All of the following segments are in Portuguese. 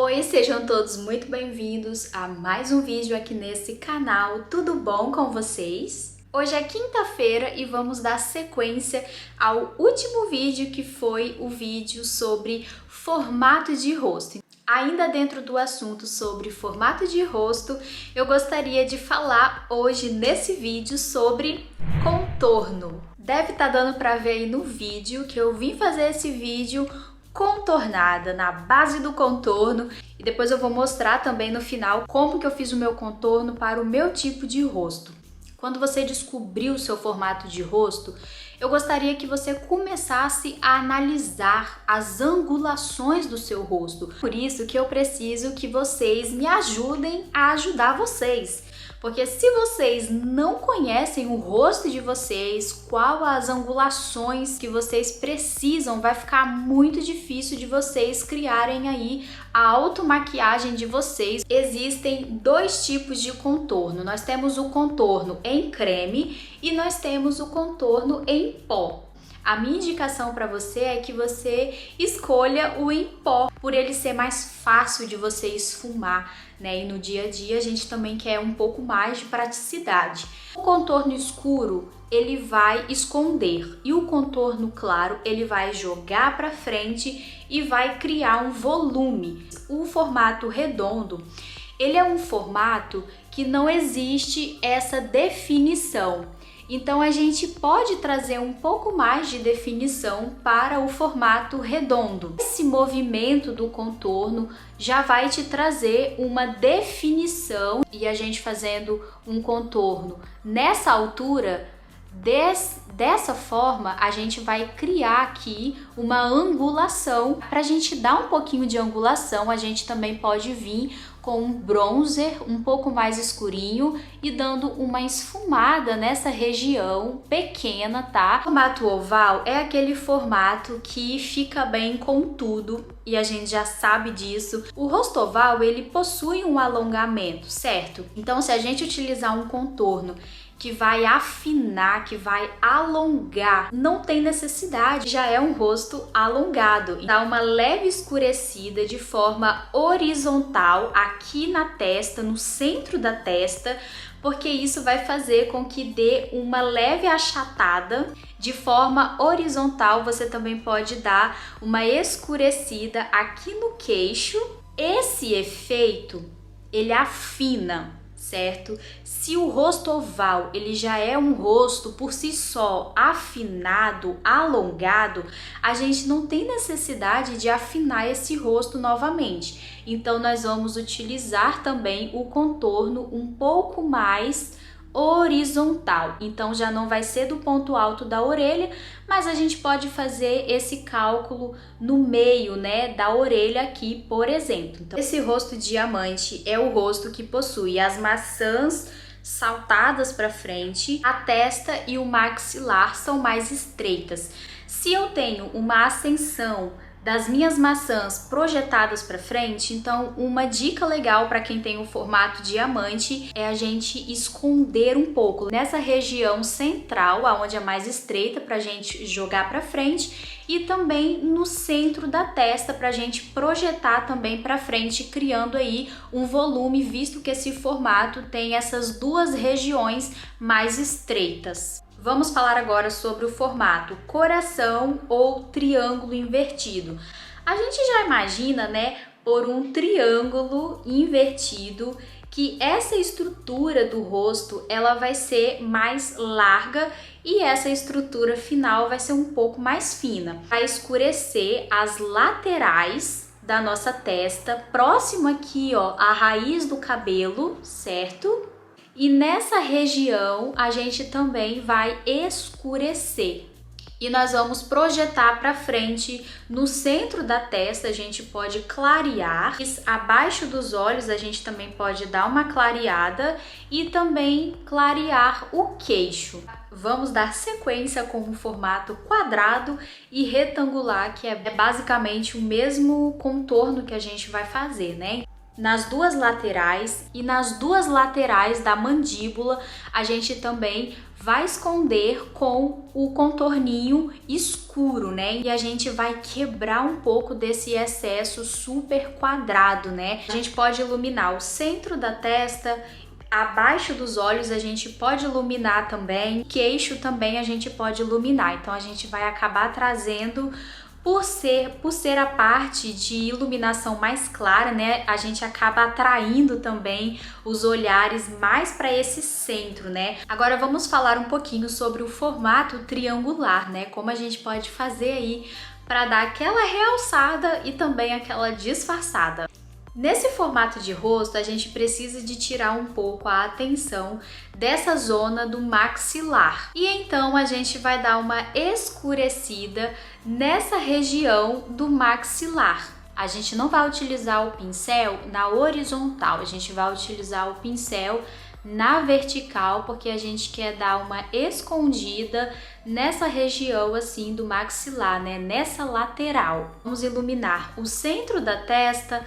Oi, sejam todos muito bem-vindos a mais um vídeo aqui nesse canal. Tudo bom com vocês? Hoje é quinta-feira e vamos dar sequência ao último vídeo, que foi o vídeo sobre formato de rosto. Ainda dentro do assunto sobre formato de rosto, eu gostaria de falar hoje nesse vídeo sobre contorno. Deve estar dando para ver aí no vídeo que eu vim fazer esse vídeo contornada, na base do contorno, e depois eu vou mostrar também no final como que eu fiz o meu contorno para o meu tipo de rosto. Quando você descobrir o seu formato de rosto, eu gostaria que você começasse a analisar as angulações do seu rosto. Por isso que eu preciso que vocês me ajudem a ajudar vocês. Porque se vocês não conhecem o rosto de vocês, qual as angulações que vocês precisam, vai ficar muito difícil de vocês criarem aí a automaquiagem de vocês. Existem dois tipos de contorno. Nós temos o contorno em creme e nós temos o contorno em pó. A minha indicação para você é que você escolha o em pó, por ele ser mais fácil de você esfumar, né? E no dia a dia a gente também quer um pouco mais de praticidade. O contorno escuro, ele vai esconder, e o contorno claro, ele vai jogar para frente e vai criar um volume. O formato redondo, ele é um formato que não existe essa definição. Então a gente pode trazer um pouco mais de definição para o formato redondo. Esse movimento do contorno já vai te trazer uma definição, e a gente fazendo um contorno nessa altura, dessa forma, a gente vai criar aqui uma angulação. Para a gente dar um pouquinho de angulação, a gente também pode vir com um bronzer um pouco mais escurinho e dando uma esfumada nessa região pequena, tá? O formato oval é aquele formato que fica bem com tudo e a gente já sabe disso. O rosto oval, ele possui um alongamento, certo? Então, se a gente utilizar um contorno que vai afinar, que vai alongar, não tem necessidade, já é um rosto alongado. Dá uma leve escurecida de forma horizontal aqui na testa, no centro da testa, porque isso vai fazer com que dê uma leve achatada. De forma horizontal, você também pode dar uma escurecida aqui no queixo. Esse efeito, ele afina, certo? Se o rosto oval, ele já é um rosto por si só afinado, alongado, a gente não tem necessidade de afinar esse rosto novamente. Então nós vamos utilizar também o contorno um pouco mais horizontal. Então já não vai ser do ponto alto da orelha, mas a gente pode fazer esse cálculo no meio, né, da orelha aqui, por exemplo. Então, esse rosto diamante é o rosto que possui as maçãs saltadas para frente, a testa e o maxilar são mais estreitas. Se eu tenho uma ascensão das minhas maçãs projetadas para frente, então uma dica legal para quem tem o formato diamante é a gente esconder um pouco nessa região central, aonde é mais estreita, para a gente jogar para frente, e também no centro da testa para a gente projetar também para frente, criando aí um volume, visto que esse formato tem essas duas regiões mais estreitas. Vamos falar agora sobre o formato coração ou triângulo invertido. A gente já imagina, né, por um triângulo invertido, que essa estrutura do rosto, ela vai ser mais larga e essa estrutura final vai ser um pouco mais fina. Vai escurecer as laterais da nossa testa, próximo aqui, ó, à raiz do cabelo, certo? E nessa região a gente também vai escurecer. E nós vamos projetar para frente. No centro da testa a gente pode clarear. Abaixo dos olhos a gente também pode dar uma clareada e também clarear o queixo. Vamos dar sequência com o formato quadrado e retangular, que é basicamente o mesmo contorno que a gente vai fazer, né? Nas duas laterais e nas duas laterais da mandíbula, a gente também vai esconder com o contorninho escuro, né? E a gente vai quebrar um pouco desse excesso super quadrado, né? A gente pode iluminar o centro da testa, abaixo dos olhos a gente pode iluminar também, queixo também a gente pode iluminar. Então a gente vai acabar trazendo, por ser a parte de iluminação mais clara, né, a gente acaba atraindo também os olhares mais para esse centro, né? Agora vamos falar um pouquinho sobre o formato triangular, né? Como a gente pode fazer aí para dar aquela realçada e também aquela disfarçada. Nesse formato de rosto, a gente precisa de tirar um pouco a atenção dessa zona do maxilar. E então a gente vai dar uma escurecida nessa região do maxilar. A gente não vai utilizar o pincel na horizontal, a gente vai utilizar o pincel na vertical, porque a gente quer dar uma escondida nessa região assim do maxilar, né? Nessa lateral. Vamos iluminar o centro da testa,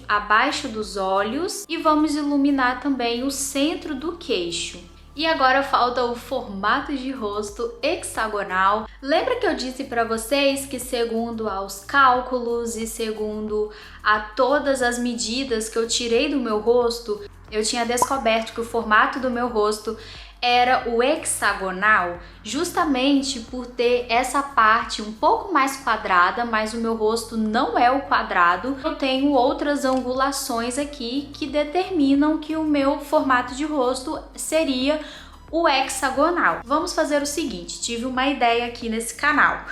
abaixo dos olhos, e vamos iluminar também o centro do queixo. E agora falta o formato de rosto hexagonal. Lembra que eu disse para vocês que, segundo aos cálculos e segundo a todas as medidas que eu tirei do meu rosto, eu tinha descoberto que o formato do meu rosto era o hexagonal, justamente por ter essa parte um pouco mais quadrada, mas o meu rosto não é o quadrado. Eu tenho outras angulações aqui que determinam que o meu formato de rosto seria o hexagonal. Vamos fazer o seguinte, tive uma ideia aqui nesse canal.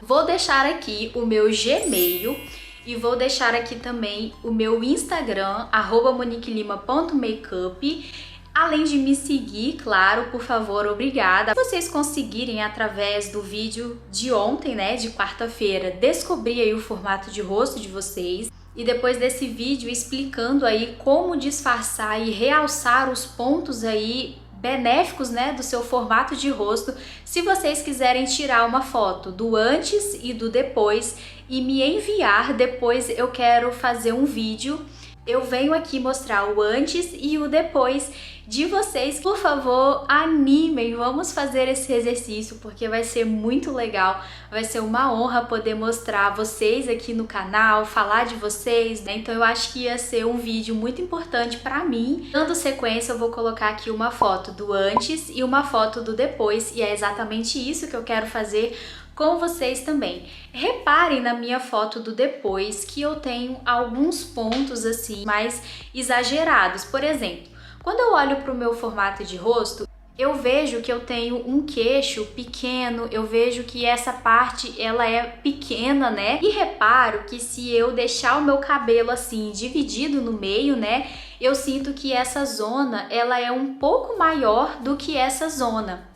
Vou deixar aqui o meu Gmail e vou deixar aqui também o meu Instagram, @moniquelima.makeup. Além de me seguir, claro, por favor, obrigada. Se vocês conseguirem, através do vídeo de ontem, né, de quarta-feira, descobrir aí o formato de rosto de vocês, e depois desse vídeo explicando aí como disfarçar e realçar os pontos aí benéficos, né, do seu formato de rosto, se vocês quiserem tirar uma foto do antes e do depois e me enviar, depois eu quero fazer um vídeo. Eu venho aqui mostrar o antes e o depois de vocês. Por favor, animem, vamos fazer esse exercício, porque vai ser muito legal, vai ser uma honra poder mostrar vocês aqui no canal, falar de vocês, né? Então eu acho que ia ser um vídeo muito importante para mim. Dando sequência, eu vou colocar aqui uma foto do antes e uma foto do depois, e é exatamente isso que eu quero fazer com vocês também. Reparem na minha foto do depois que eu tenho alguns pontos assim mais exagerados. Por exemplo, quando eu olho para o meu formato de rosto, eu vejo que eu tenho um queixo pequeno, eu vejo que essa parte ela é pequena, né? E reparo que se eu deixar o meu cabelo assim dividido no meio, né, eu sinto que essa zona ela é um pouco maior do que essa zona.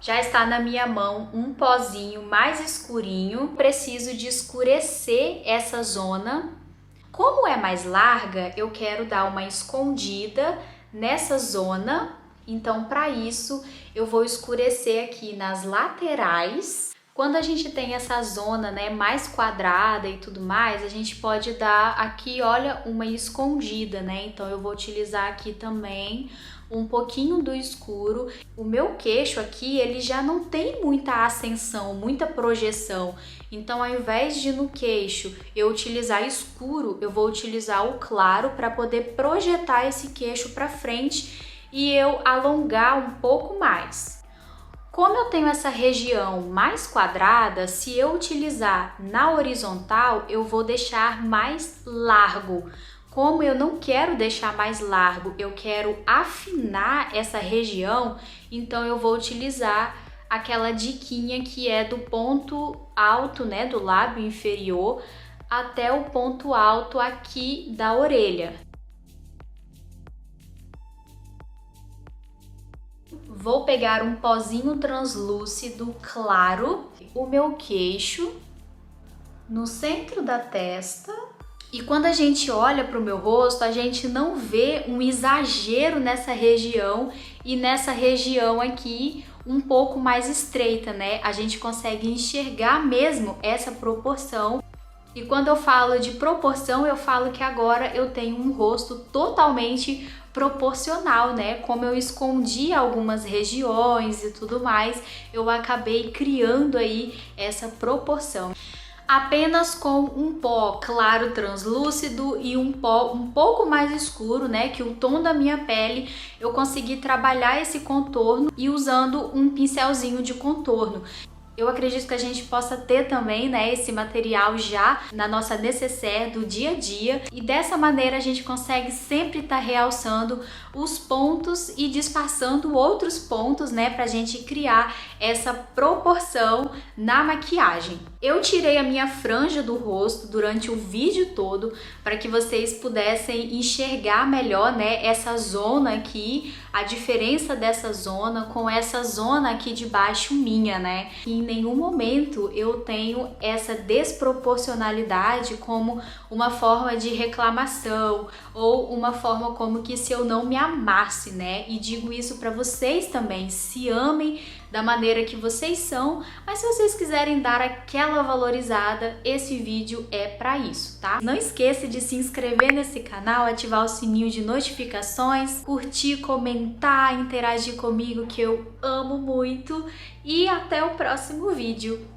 Já está na minha mão um pozinho mais escurinho, preciso de escurecer essa zona. Como é mais larga, eu quero dar uma escondida nessa zona, então para isso eu vou escurecer aqui nas laterais. Quando a gente tem essa zona, né, mais quadrada e tudo mais, a gente pode dar aqui, olha, uma escondida, né? Então eu vou utilizar aqui também um pouquinho do escuro. O meu queixo aqui, ele já não tem muita ascensão, muita projeção. Então, ao invés de no queixo eu utilizar escuro, eu vou utilizar o claro para poder projetar esse queixo para frente e eu alongar um pouco mais. Como eu tenho essa região mais quadrada, se eu utilizar na horizontal, eu vou deixar mais largo. Como eu não quero deixar mais largo, eu quero afinar essa região, então eu vou utilizar aquela diquinha que é do ponto alto, né, do lábio inferior até o ponto alto aqui da orelha. Vou pegar um pozinho translúcido claro, o meu queixo, no centro da testa. E quando a gente olha para o meu rosto, a gente não vê um exagero nessa região e nessa região aqui um pouco mais estreita, né? A gente consegue enxergar mesmo essa proporção. E quando eu falo de proporção, eu falo que agora eu tenho um rosto totalmente proporcional, né? Como eu escondi algumas regiões e tudo mais, eu acabei criando aí essa proporção. Apenas com um pó claro translúcido e um pó um pouco mais escuro, né, que o tom da minha pele, eu consegui trabalhar esse contorno e usando um pincelzinho de contorno. Eu acredito que a gente possa ter também, né, esse material já na nossa nécessaire do dia a dia, e dessa maneira a gente consegue sempre estar realçando os pontos e disfarçando outros pontos, né, pra gente criar essa proporção na maquiagem. Eu tirei a minha franja do rosto durante o vídeo todo para que vocês pudessem enxergar melhor, né, essa zona aqui, a diferença dessa zona com essa zona aqui de baixo minha, né? E em nenhum momento eu tenho essa desproporcionalidade como uma forma de reclamação ou uma forma como que se eu não me amasse, né? E digo isso para vocês também, se amem da maneira que vocês são, mas se vocês quiserem dar aquela valorizada, esse vídeo é para isso, tá? Não esqueça de se inscrever nesse canal, ativar o sininho de notificações, curtir, comentar, interagir comigo, que eu amo muito, e até o próximo vídeo.